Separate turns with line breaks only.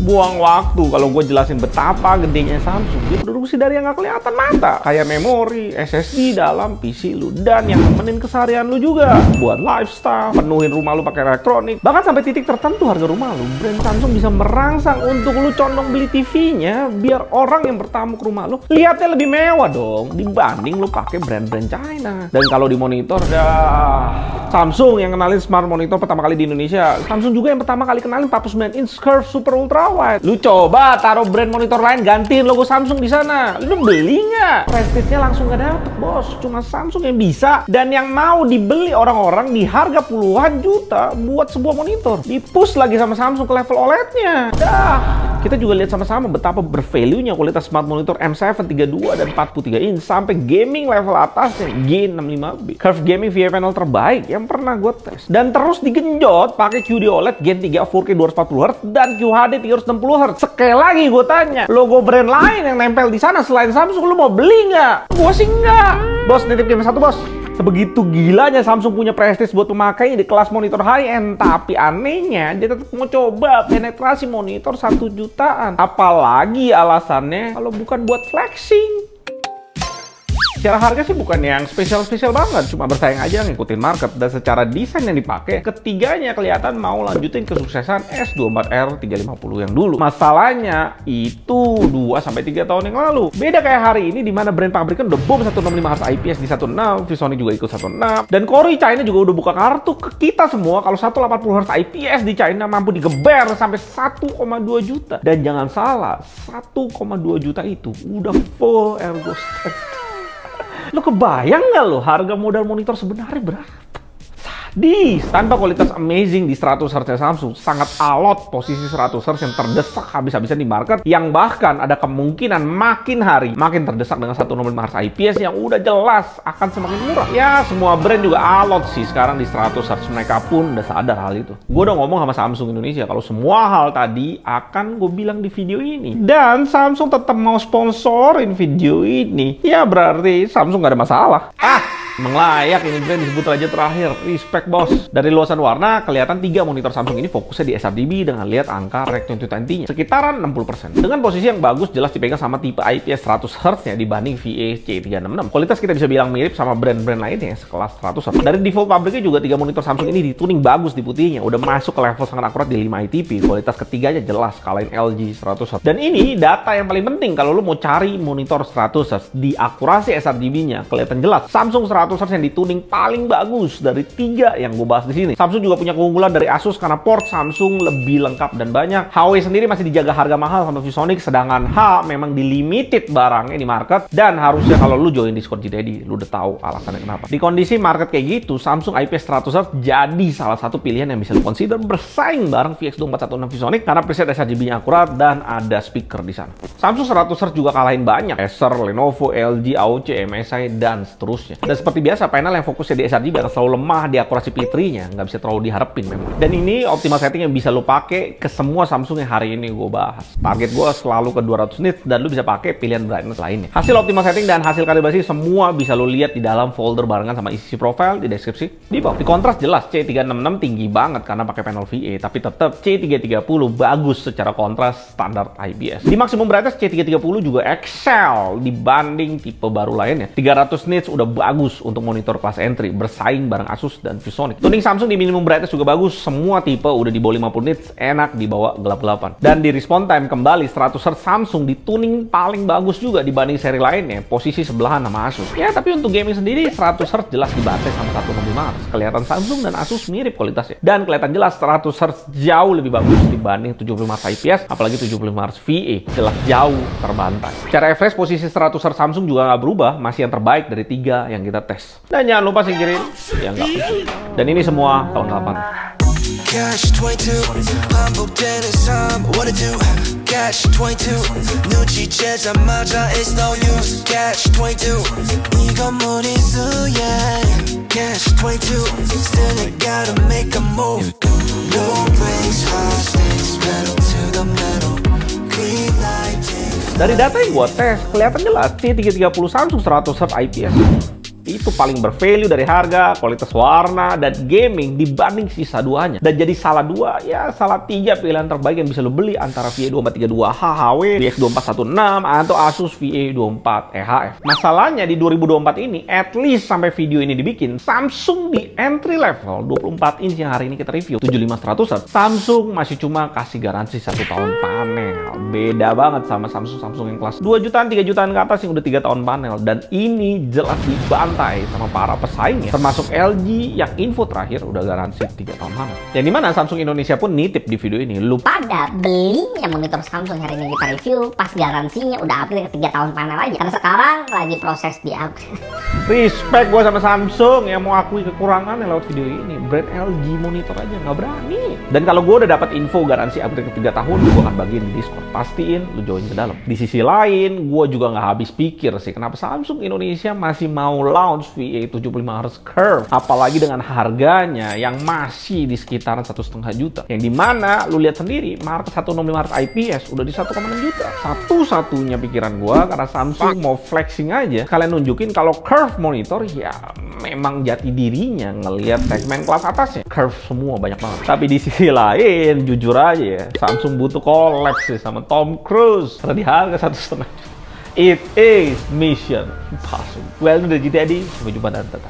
Buang waktu kalau gue jelasin betapa gedenya Samsung. Dia produksi dari yang nggak kelihatan mata, kayak memori, SSD dalam PC lu, dan yang nemenin keseharian lu juga. Buat lifestyle, penuhin rumah lu pakai elektronik, bahkan sampai titik tertentu harga rumah lu, brand Samsung bisa merangsang untuk lu condong beli TV-nya, biar orang yang bertamu ke rumah lu lihatnya lebih mewah dong dibanding lu pakai brand-brand China. Dan kalau di monitor, Samsung yang kenalin smart monitor pertama kali di Indonesia. Samsung juga yang pertama kali kenalin 49 inch curve super ultra wide. Lu coba taruh brand monitor lain, gantiin logo Samsung di sana. Lu beli nggak? Prestige-nya langsung nggak dapet, bos. Cuma Samsung yang bisa. Dan yang mau dibeli orang-orang di harga puluhan juta buat sebuah monitor. Di-push lagi sama Samsung ke level OLED-nya. Kita juga lihat sama-sama betapa bervalue-nya kualitas smart monitor M7 32 dan 43 inch sampai gaming level atasnya G65B. Curve gaming VIA panel terbaik yang pernah gue tes. Dan terus digenjot pakai QD OLED Gen 3 4K 240Hz dan QHD 360Hz. Sekali lagi gue tanya, logo brand lain yang nempel di sana selain Samsung lu mau beli nggak? Gue sih nggak. Bos, nitip game satu, bos. Sebegitu gilanya Samsung punya prestis buat pemakainya di kelas monitor high-end. Tapi anehnya, dia tetap mau coba penetrasi monitor 1 jutaan. Apalagi alasannya kalau bukan buat flexing. Secara harga sih bukan yang spesial-spesial banget, cuma bersaing aja ngikutin market. Dan secara desain yang dipakai, ketiganya kelihatan mau lanjutin kesuksesan S24R 350 yang dulu. Masalahnya itu 2-3 tahun yang lalu. Beda kayak hari ini di mana brand pabrikan udah boom 165Hz IPS di 16, ViewSonic juga ikut 16. Dan Core China juga udah buka kartu ke kita semua kalau 180Hz IPS di China mampu digeber sampai 1,2 juta. Dan jangan salah, 1,2 juta itu udah full ergostack. Lo kebayang nggak lo harga modal monitor sebenarnya berapa? Tanpa kualitas amazing di 100Hz Samsung, sangat alot posisi 100Hz yang terdesak habis-habisan di market, yang bahkan ada kemungkinan makin hari makin terdesak dengan 165Hz IPS yang udah jelas akan semakin murah. Ya, semua brand juga alot sih sekarang di 100Hz, mereka pun udah sadar hal itu. Gue udah ngomong sama Samsung Indonesia kalau semua hal tadi akan gue bilang di video ini. Dan Samsung tetap mau sponsorin video ini, ya berarti Samsung gak ada masalah. Emang layak ini brand disebut raja terakhir. Respect, bos. Dari luasan warna, kelihatan 3 monitor Samsung ini fokusnya di sRGB dengan lihat angka Rec 2020-nya. Sekitaran 60%. Dengan posisi yang bagus, jelas dipegang sama tipe IPS 100Hz-nya dibanding VIA C366. Kualitas kita bisa bilang mirip sama brand-brand lainnya sekelas 100Hz. Dari default pabriknya juga 3 monitor Samsung ini dituning bagus di putihnya. Udah masuk ke level sangat akurat di 5 ITP. Kualitas ketiganya jelas kalahin LG 100Hz. Dan ini data yang paling penting kalau lu mau cari monitor 100Hz. Di akurasi sRGB-nya kelihatan jelas. Samsung 100Hz yang dituning paling bagus dari 3 yang gue bahas di sini. Samsung juga punya keunggulan dari Asus karena port Samsung lebih lengkap dan banyak. Huawei sendiri masih dijaga harga mahal sama ViewSonic, sedangkan H memang di limited barangnya di market. Dan harusnya kalau lu join Discord JDaddy, lu udah tahu alasannya kenapa. Di kondisi market kayak gitu, Samsung IPS 100Hz jadi salah satu pilihan yang bisa lu consider bersaing bareng VX2416 ViewSonic karena preset sRGB-nya akurat dan ada speaker di sana. Samsung 100Hz juga kalahin banyak Acer, Lenovo, LG, AOC, MSI, dan seterusnya. Dan seperti biasa, panel yang fokusnya di sRGB akan selalu lemah di akurasi P3-nya, nggak bisa terlalu diharapin memang. Dan ini optimal setting yang bisa lo pakai ke semua Samsung yang hari ini gue bahas. Target gue selalu ke 200 nits dan lo bisa pakai pilihan brightness lainnya. Hasil optimal setting dan hasil kalibrasi semua bisa lo lihat di dalam folder barengan sama isi profile di deskripsi di bawah. Di kontras jelas C366 tinggi banget karena pakai panel VA, tapi tetap C330 bagus secara kontras standar IPS. Di maksimum brightness C330 juga excel dibanding tipe baru lainnya. 300 nits udah bagus untuk monitor kelas entry, bersaing bareng Asus dan ViewSonic. Tuning Samsung di minimum brightness juga bagus, semua tipe udah di bawah 50 nits, enak dibawa gelap-gelapan. Dan di response time kembali 100Hz Samsung di tuning paling bagus juga dibanding seri lainnya, posisi sebelahan sama Asus. Ya, tapi untuk gaming sendiri 100Hz jelas dibantai sama 165Hz. Kelihatan Samsung dan Asus mirip kualitasnya. Dan kelihatan jelas 100Hz jauh lebih bagus dibanding 75Hz IPS, apalagi 75Hz VA. Jelas jauh terbantai. Secara refresh posisi 100Hz Samsung juga nggak berubah, masih yang terbaik dari 3 yang kita tes. Dan jangan lupa singkirin yang nggak penting. Dan ini semua tahun 8.
Cash 22 반복되는 삶 what to do Cash 22 눈치채자마자 it's no use Cash 22 이건 무리수 yeah Cash 22 still I gotta make a move No brakes high stakes pedal to the metal Green light.
Dari data yang gue tes kelihatan jelas C330 Samsung 100Hz IPS itu paling bervalue dari harga, kualitas warna, dan gaming dibanding sisa duanya. Dan jadi salah 2, ya salah 3 pilihan terbaik yang bisa lo beli antara VA2432 HHW, VX2416, atau Asus VA24 EHF. Masalahnya di 2024 ini, at least sampai video ini dibikin, Samsung di entry level 24 inch yang hari ini kita review 7500, Samsung masih cuma kasih garansi 1 tahun panel. Beda banget sama Samsung yang kelas 2 jutaan, 3 jutaan ke atas yang udah 3 tahun panel. Dan ini jelas dibantai sama para pesaingnya, termasuk LG yang info terakhir udah garansi 3 tahun panel. Yang dimana Samsung Indonesia pun nitip di video ini, lu
pada belinya monitor Samsung hari ini kita review pas garansinya udah upgrade ke 3 tahun panel aja, karena sekarang lagi proses di upgrade.
Respect gue sama Samsung yang mau akui kekurangannya lewat video ini. Brand LG monitor aja nggak berani. Dan kalau gue udah dapat info garansi upgrade ke 3 tahun, gue akan bagiin di Discord. Pastiin lu join ke dalam. Di sisi lain, gue juga nggak habis pikir sih kenapa Samsung Indonesia masih mau launch VA75Hz Curve, apalagi dengan harganya yang masih di sekitaran 1,5 juta. Yang dimana lu lihat sendiri, market 165Hz IPS udah di 1,6 juta. Satu-satunya pikiran gue karena Samsung mau flexing aja, kalian nunjukin kalau Curve monitor ya memang jati dirinya ngelihat segmen kelas atasnya. Curve semua banyak banget. Tapi di sisi lain, jujur aja ya, Samsung butuh collab sih sama Tom Cruise karena di harga 1,5 juta. It is mission impossible. Well, udah jadi, sampai jumpa dan tetap.